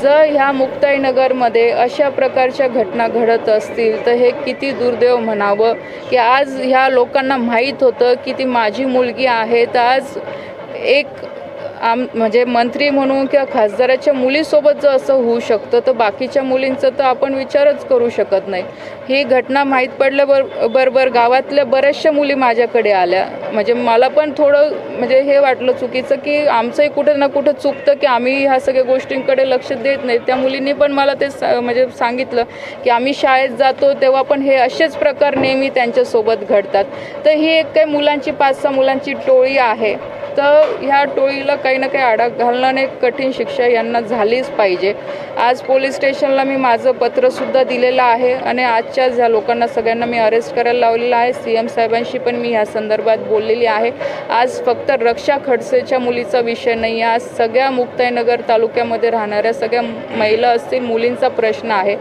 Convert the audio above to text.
जर ह्या मुक्ताईनगरमध्ये अशा प्रकारच्या घटना घडत असतील तर हे किती दुर्दैव म्हणावं की आज ह्या लोकांना माहीत होतं की ती माझी मुलगी आहे, तर आज एक म्हणजे मंत्री म्हणून किंवा खासदाराच्या मुलीसोबत जर असं होऊ शकतं तर बाकीच्या मुलींचं तर आपण विचारच करू शकत नाही। ही घटना माहीत पडल्याबरोबर गावातल्या बऱ्याचशा मुली माझ्याकडे आल्या, म्हणजे मला पण थोडं म्हणजे हे वाटलं चुकीचं की आमचंही कुठं ना कुठं चुकतं की आम्ही ह्या सगळ्या गोष्टींकडे लक्ष देत नाही। त्या मुलींनी पण मला ते म्हणजे सांगितलं की आम्ही शाळेत जातो तेव्हा पण हे असेच प्रकार नेहमी त्यांच्यासोबत घडतात। तर ही एक काही मुलांची 5-6 मुलांची टोळी आहे, तर ह्या टोळीला काही ना काही आळा घालण्याने कठीण शिक्षा यांना झालीच पाहिजे। आज पोलीस स्टेशनला मी माझं पत्रसुद्धा दिलेलं आहे आणि आजच्याच ह्या लोकांना सगळ्यांना मी अरेस्ट करायला लावलेलं आहे। CM साहेबांशी पण मी ह्या संदर्भात बोललेली आहे। आज फक्त रक्षा खडसेच्या मुलीचा विषय नाही आहे, आज सगळ्या मुक्ताईनगर तालुक्यामध्ये राहणाऱ्या सगळ्या महिला असतील, मुलींचा प्रश्न आहे।